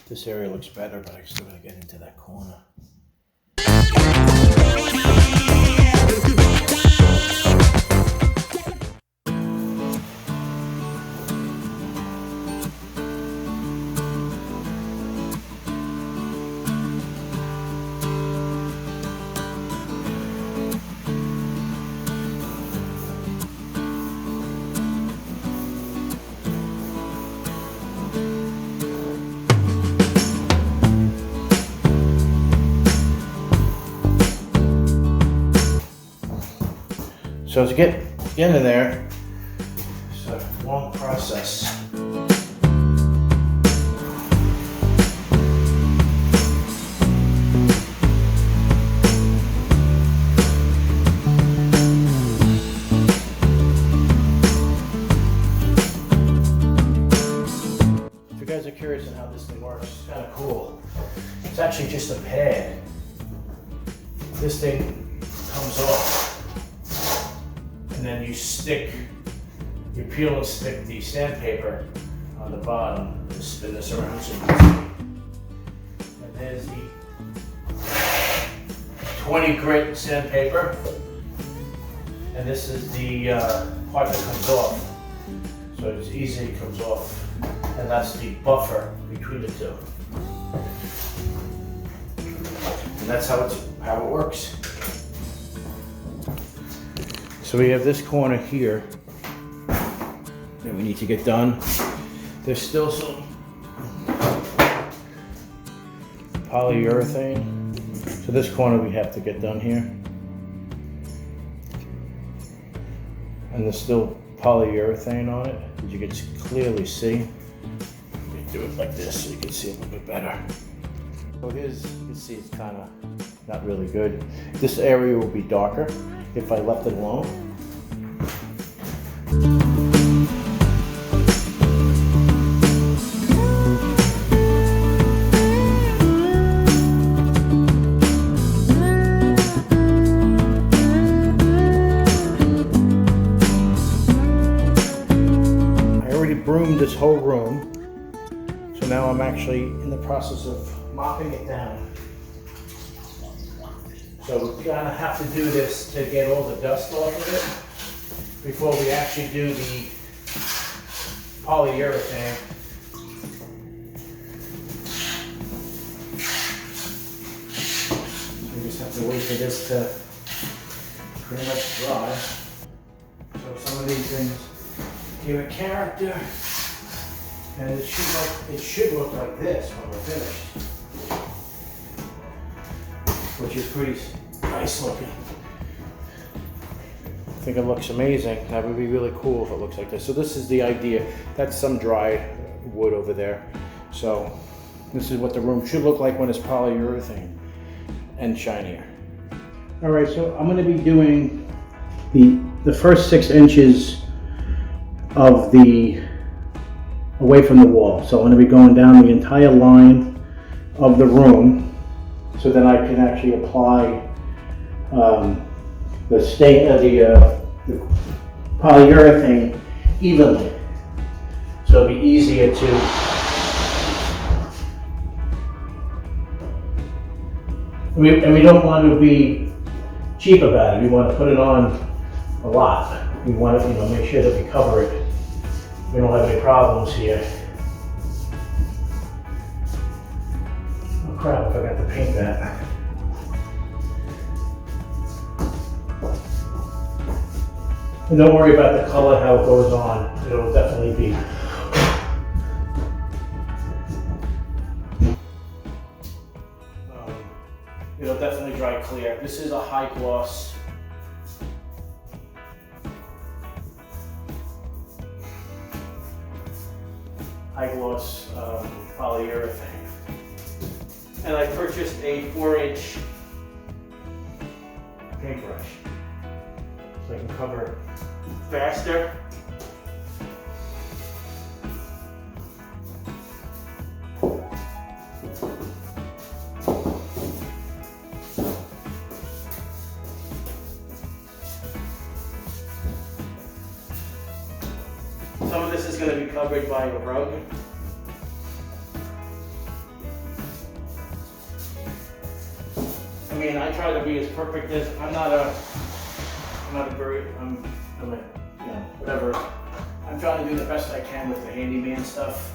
This area looks better, but I still gotta get into that corner. So to get into there, it's a long process. If you guys are curious on how this thing works, it's kind of cool. It's actually just a pad. This thing comes off. And then you peel and stick the sandpaper on the bottom to spin this around so you can see. And there's the 20 grit sandpaper. And this is the part that comes off. So it's easy, it comes off. And that's the buffer between the two. And that's how it works. So we have this corner here that we need to get done. There's still some polyurethane. So this corner we have to get done here. And there's still polyurethane on it, as you can clearly see. Let me do it like this so you can see a little bit better. So here's, you can see it's kind of not really good. This area will be darker if I left it alone. I already broomed this whole room, so now I'm actually in the process of mopping it down. So we're gonna have to do this to get all the dust off of it before we actually do the polyurethane. We just have to wait for this to pretty much dry. So some of these things give it character, and it should look like this when we're finished, which is pretty nice looking. I think it looks amazing. That would be really cool if it looks like this. So this is the idea. That's some dry wood over there. So this is what the room should look like when it's polyurethane and shinier. All right, so I'm gonna be doing the first 6 inches of away from the wall. So I'm gonna be going down the entire line of the room, so then I can actually apply the polyurethane evenly. So it'll be easier to and we don't want to be cheap about it. We want to put it on a lot. We want to, make sure that we cover it. We don't have any problems here. Oh crap, I forgot to paint that. And don't worry about the color, how it goes on. It'll definitely be. It'll definitely dry clear. This is a high gloss. Polyurethane. And I purchased a 4-inch paintbrush so I can cover faster. Some of this is going to be covered by a rug. mean, I try to be as perfect as, I'm not a very, you know, whatever. I'm trying to do the best I can with the handyman stuff.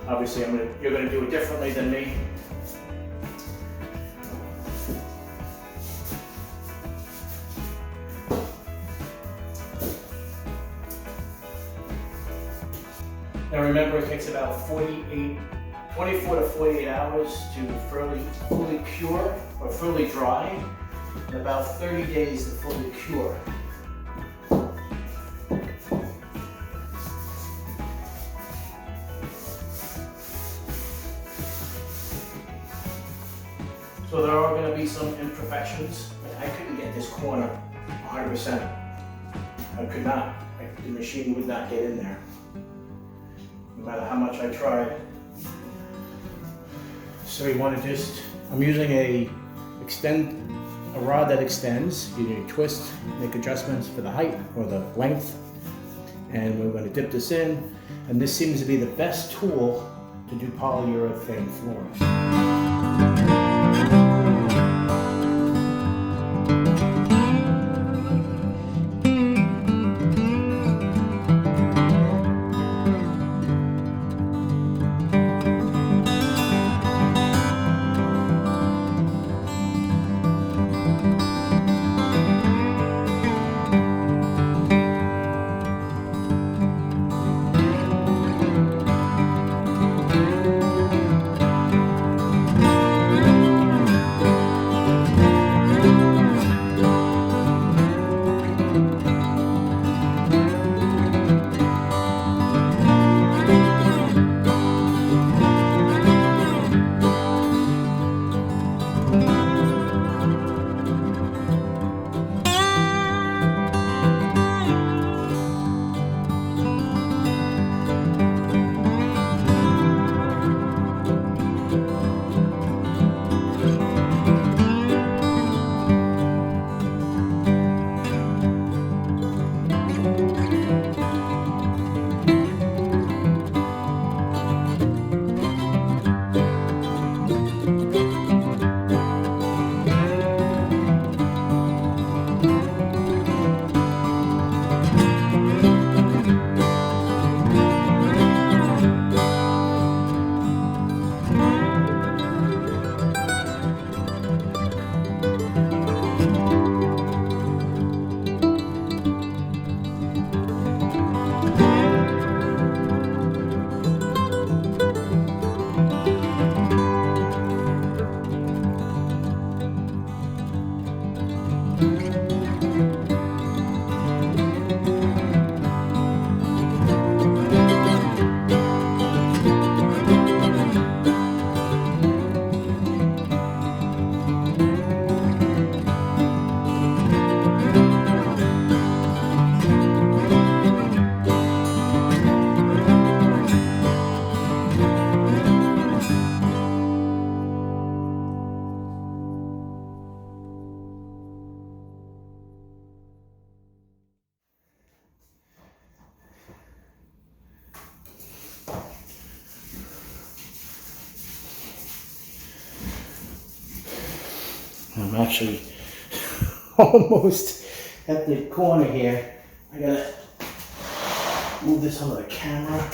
Obviously, you're gonna do it differently than me. Now remember, it takes about 24 to 48 hours to fully cure or fully dry, and about 30 days to fully cure. So there are going to be some imperfections. I couldn't get this corner 100%. I could not. The machine would not get in there, no matter how much I tried. So you want to just, I'm using a rod that extends. You need to twist, make adjustments for the height or the length. And we're going to dip this in. And this seems to be the best tool to do polyurethane floors. I'm actually almost at the corner here. I gotta move this onto the camera.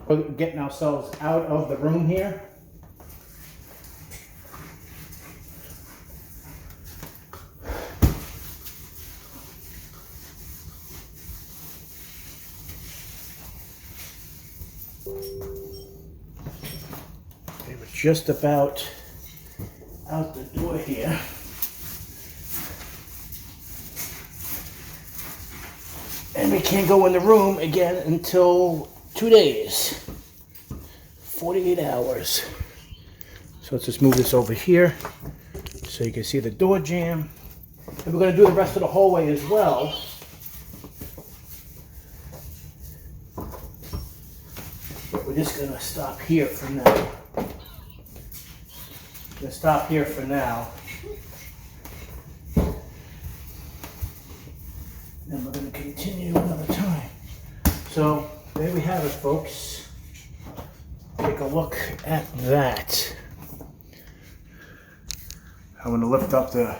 We're getting ourselves out of the room here. Okay, we're just about out the door here. And we can't go in the room again until 2 days, 48 hours. So let's just move this over here so you can see the door jamb. And we're going to do the rest of the hallway as well. But we're just going to stop here for now. We'll stop here for now. Then we're going to continue another time. So there we have it, folks. Take a look at that. I'm gonna lift up the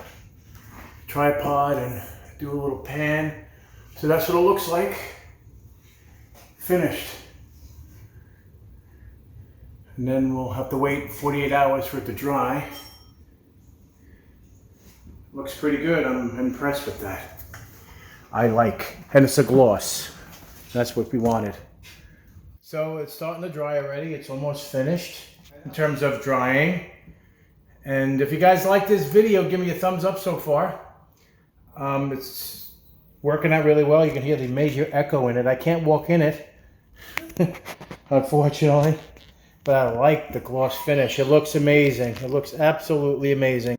tripod and do a little pan. So that's what it looks like, finished. And then we'll have to wait 48 hours for it to dry. Looks pretty good, I'm impressed with that. I like, and it's a gloss. That's what we wanted. So it's starting to dry already. It's almost finished in terms of drying. And if you guys like this video, give me a thumbs up so far. It's working out really well. You can hear the major echo in it. I can't walk in it, unfortunately. But I like the gloss finish. It looks amazing. It looks absolutely amazing.